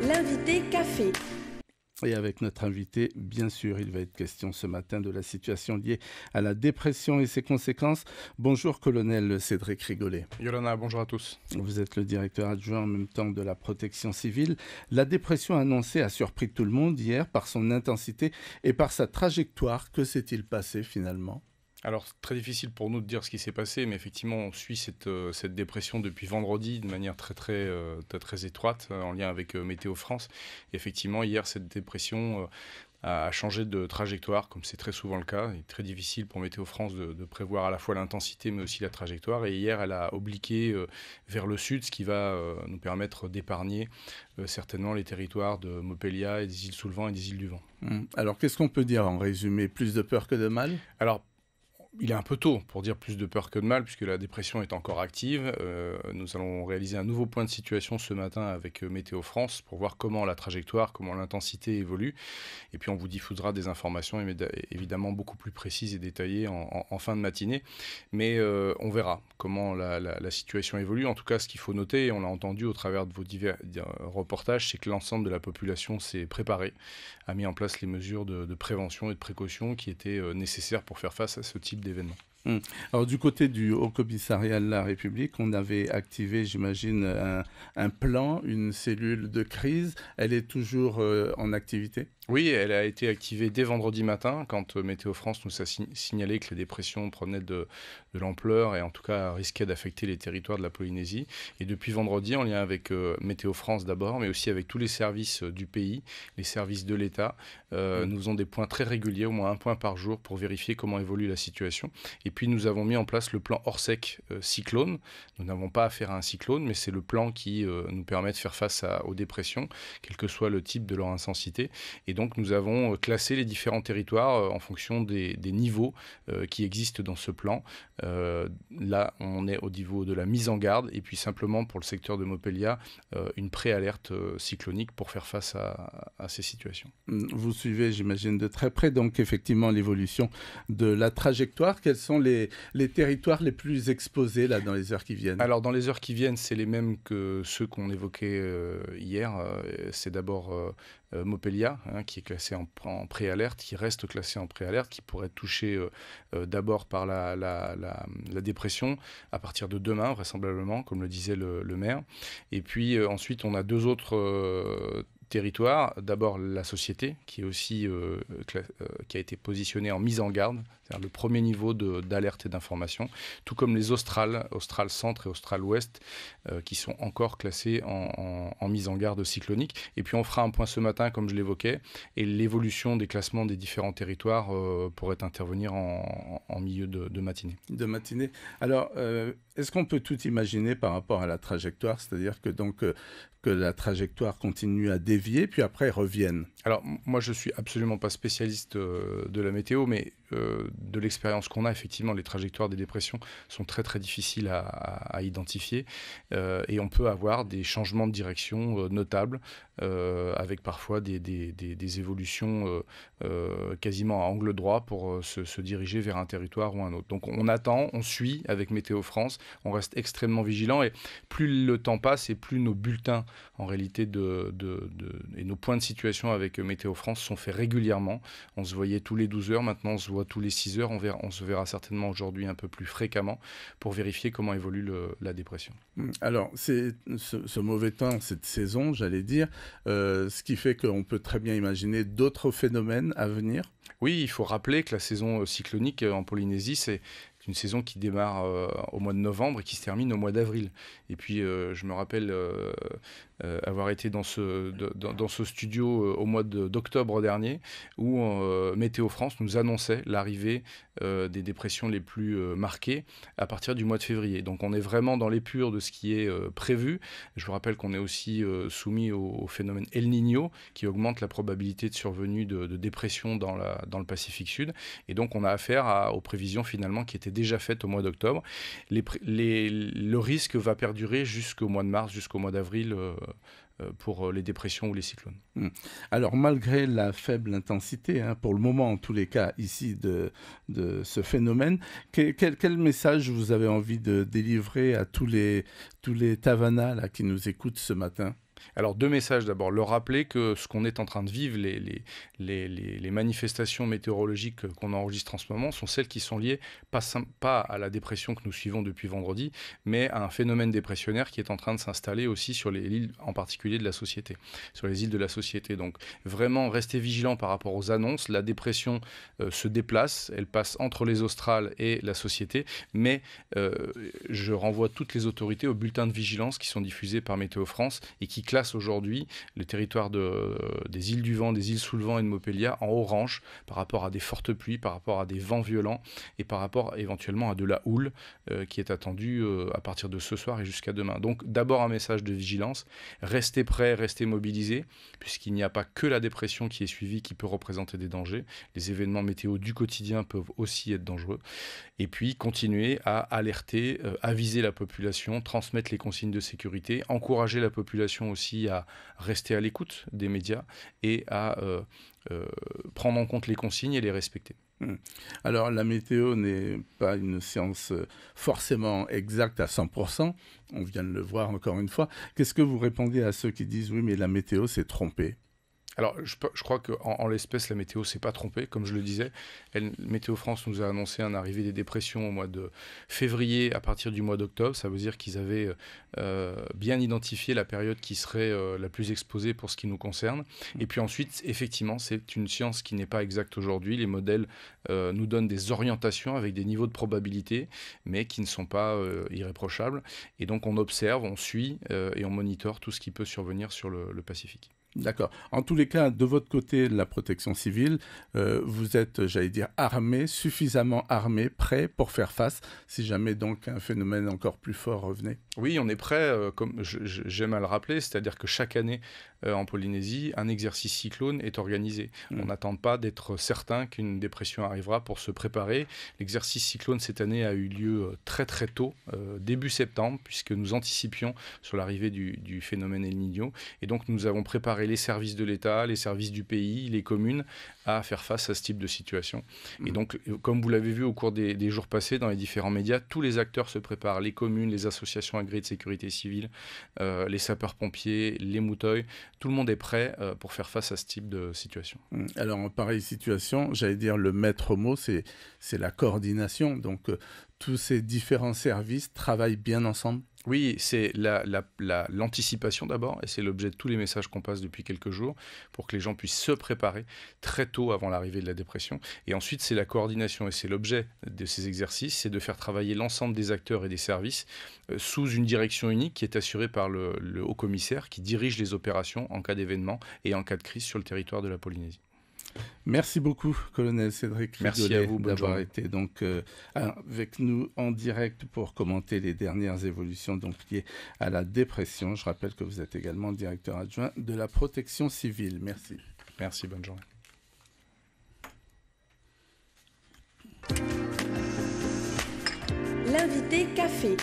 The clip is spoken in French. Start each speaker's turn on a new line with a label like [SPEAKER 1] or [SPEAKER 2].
[SPEAKER 1] L'invité café.
[SPEAKER 2] Et avec notre invité, bien sûr, il va être question ce matin de la situation liée à la dépression et ses conséquences. Bonjour, colonel Cédric Rigolet.
[SPEAKER 3] Yolanda, bonjour à tous.
[SPEAKER 2] Vous êtes le directeur adjoint en même temps de la protection civile. La dépression annoncée a surpris tout le monde hier par son intensité et par sa trajectoire. Que s'est-il passé finalement ?
[SPEAKER 3] Alors, très difficile pour nous de dire ce qui s'est passé, mais effectivement, on suit cette dépression depuis vendredi de manière très étroite, en lien avec Météo France. Et effectivement, hier, cette dépression a changé de trajectoire, comme c'est très souvent le cas. Il est très difficile pour Météo France de prévoir à la fois l'intensité, mais aussi la trajectoire. Et hier, elle a obliqué vers le sud, ce qui va nous permettre d'épargner certainement les territoires de Mopelia et des îles sous le vent et des îles du vent.
[SPEAKER 2] Alors, qu'est-ce qu'on peut dire en résumé ? Plus de peur que de mal ?
[SPEAKER 3] Alors, il est un peu tôt pour dire plus de peur que de mal, puisque la dépression est encore active. Nous allons réaliser un nouveau point de situation ce matin avec Météo France pour voir comment la trajectoire, comment l'intensité évolue. Et puis on vous diffusera des informations évidemment beaucoup plus précises et détaillées en fin de matinée. Mais on verra comment la situation évolue. En tout cas, ce qu'il faut noter, et on l'a entendu au travers de vos divers reportages, c'est que l'ensemble de la population s'est préparée, a mis en place les mesures de prévention et de précaution qui étaient nécessaires pour faire face à ce type d'événements.
[SPEAKER 2] Alors du côté du Haut-Commissariat de la République, on avait activé, j'imagine, un plan, une cellule de crise. Elle est toujours en activité ?
[SPEAKER 3] Oui, elle a été activée dès vendredi matin, quand Météo France nous a signalé que les dépressions prenaient de l'ampleur et en tout cas risquaient d'affecter les territoires de la Polynésie. Et depuis vendredi, en lien avec Météo France d'abord, mais aussi avec tous les services du pays, les services de l'État, nous faisons des points très réguliers, au moins un point par jour, pour vérifier comment évolue la situation. Et puis nous avons mis en place le plan Orsec cyclone. Nous n'avons pas affaire à un cyclone, mais c'est le plan qui nous permet de faire face aux dépressions, quel que soit le type de leur intensité. Et donc nous avons classé les différents territoires en fonction des niveaux qui existent dans ce plan. Là, on est au niveau de la mise en garde et puis simplement pour le secteur de Mopelia, une préalerte cyclonique pour faire face à ces situations.
[SPEAKER 2] Vous suivez, j'imagine, de très près donc effectivement l'évolution de la trajectoire. Quels sont les territoires les plus exposés là dans les heures qui viennent ?
[SPEAKER 3] Alors dans les heures qui viennent, c'est les mêmes que ceux qu'on évoquait hier. C'est d'abord Mopelia, qui est classé en préalerte, qui reste classé en préalerte, qui pourrait être touché d'abord par la dépression à partir de demain, vraisemblablement, comme le disait le maire. Et puis ensuite, on a deux autres territoire, d'abord la société qui est aussi qui a été positionnée en mise en garde, c'est-à-dire le premier niveau d'alerte et d'information, tout comme les Austral Centre et Austral Ouest qui sont encore classés en mise en garde cyclonique. Et puis on fera un point ce matin, comme je l'évoquais, et l'évolution des classements des différents territoires pourrait intervenir en milieu de matinée.
[SPEAKER 2] De matinée. Alors, est-ce qu'on peut tout imaginer par rapport à la trajectoire, c'est-à-dire que donc que la trajectoire continue à dévier, puis après revienne ?
[SPEAKER 3] Alors, moi, je ne suis absolument pas spécialiste de la météo, mais de l'expérience qu'on a, effectivement, les trajectoires des dépressions sont très, très difficiles à identifier. Et on peut avoir des changements de direction notables, avec parfois des évolutions quasiment à angle droit pour se diriger vers un territoire ou un autre. Donc, on attend, on suit avec Météo France, on reste extrêmement vigilant, et plus le temps passe et plus nos bulletins, en réalité, et nos points de situation avec Météo France sont faits régulièrement. On se voyait tous les 12 heures, maintenant on se voit tous les 6 heures. On se verra certainement aujourd'hui un peu plus fréquemment pour vérifier comment évolue la dépression.
[SPEAKER 2] Alors, c'est ce mauvais temps, cette saison, j'allais dire, ce qui fait qu'on peut très bien imaginer d'autres phénomènes à venir.
[SPEAKER 3] Oui, il faut rappeler que la saison cyclonique en Polynésie, c'est une saison qui démarre au mois de novembre et qui se termine au mois d'avril. Et puis, je me rappelle avoir été dans ce studio au mois d'octobre dernier, où Météo France nous annonçait l'arrivée des dépressions les plus marquées à partir du mois de février. Donc, on est vraiment dans l'épure de ce qui est prévu. Je vous rappelle qu'on est aussi soumis au phénomène El Niño, qui augmente la probabilité de survenue de dépression dans le Pacifique Sud. Et donc, on a affaire aux prévisions finalement qui étaient déjà faites au mois d'octobre. Le risque va perdurer jusqu'au mois de mars, jusqu'au mois d'avril pour les dépressions ou les cyclones.
[SPEAKER 2] Alors, malgré la faible intensité, pour le moment en tous les cas ici de ce phénomène, quel message vous avez envie de délivrer à tous les Tavanas là, qui nous écoutent ce matin ?
[SPEAKER 3] Alors, 2 messages d'abord. Leur rappeler que ce qu'on est en train de vivre, les manifestations météorologiques qu'on enregistre en ce moment, sont celles qui sont liées pas à la dépression que nous suivons depuis vendredi, mais à un phénomène dépressionnaire qui est en train de s'installer aussi sur les îles, en particulier de la société, sur les îles de la société. Donc, vraiment, rester vigilant par rapport aux annonces. La dépression se déplace, elle passe entre les australes et la société, mais je renvoie toutes les autorités aux bulletins de vigilance qui sont diffusés par Météo France et qui classe aujourd'hui le territoire des îles du Vent, des îles sous le vent et de Mopelia en orange par rapport à des fortes pluies, par rapport à des vents violents et par rapport éventuellement à de la houle qui est attendue à partir de ce soir et jusqu'à demain. Donc d'abord un message de vigilance, restez prêts, restez mobilisés, puisqu'il n'y a pas que la dépression qui est suivie qui peut représenter des dangers. Les événements météo du quotidien peuvent aussi être dangereux. Et puis continuer à alerter, aviser la population, transmettre les consignes de sécurité, encourager la population aussi à rester à l'écoute des médias et à prendre en compte les consignes et les respecter.
[SPEAKER 2] Alors la météo n'est pas une science forcément exacte à 100%, on vient de le voir encore une fois. Qu'est-ce que vous répondez à ceux qui disent oui mais la météo s'est trompée ?
[SPEAKER 3] Alors, je crois qu'en l'espèce, la météo s'est pas trompée. Comme je le disais, Météo France nous a annoncé un arrivée des dépressions au mois de février à partir du mois d'octobre. Ça veut dire qu'ils avaient bien identifié la période qui serait la plus exposée pour ce qui nous concerne. Et puis ensuite, effectivement, c'est une science qui n'est pas exacte aujourd'hui. Les modèles nous donnent des orientations avec des niveaux de probabilité, mais qui ne sont pas irréprochables. Et donc, on observe, on suit et on monitore tout ce qui peut survenir sur le Pacifique.
[SPEAKER 2] D'accord. En tous les cas, de votre côté, de la protection civile, vous êtes, j'allais dire, armé, suffisamment armé, prêt pour faire face, si jamais donc un phénomène encore plus fort revenait.
[SPEAKER 3] Oui, on est prêt, comme j'aime à le rappeler, c'est-à-dire que chaque année en Polynésie, un exercice cyclone est organisé. On n'attend pas d'être certain qu'une dépression arrivera pour se préparer. L'exercice cyclone cette année a eu lieu très très tôt, début septembre, puisque nous anticipions sur l'arrivée du phénomène El Niño. Et donc nous avons préparé les services de l'État, les services du pays, les communes à faire face à ce type de situation. Et donc, comme vous l'avez vu au cours des jours passés dans les différents médias, tous les acteurs se préparent, les communes, les associations agréées de sécurité civile, les sapeurs-pompiers, les mouteuils, tout le monde est prêt pour faire face à ce type de situation.
[SPEAKER 2] Alors, en pareille situation, j'allais dire le maître mot, c'est la coordination. Donc, tous ces différents services travaillent bien ensemble.
[SPEAKER 3] Oui, c'est l'anticipation d'abord, et c'est l'objet de tous les messages qu'on passe depuis quelques jours, pour que les gens puissent se préparer très tôt avant l'arrivée de la dépression. Et ensuite, c'est la coordination, et c'est l'objet de ces exercices, c'est de faire travailler l'ensemble des acteurs et des services sous une direction unique qui est assurée par le haut-commissaire qui dirige les opérations en cas d'événement et en cas de crise sur le territoire de la Polynésie.
[SPEAKER 2] Merci beaucoup, colonel Cédric
[SPEAKER 3] Merci à vous
[SPEAKER 2] d'avoir été donc avec nous en direct pour commenter les dernières évolutions donc liées à la dépression. Je rappelle que vous êtes également directeur adjoint de la protection civile. Merci.
[SPEAKER 3] Merci, bonne journée.
[SPEAKER 1] L'invité café.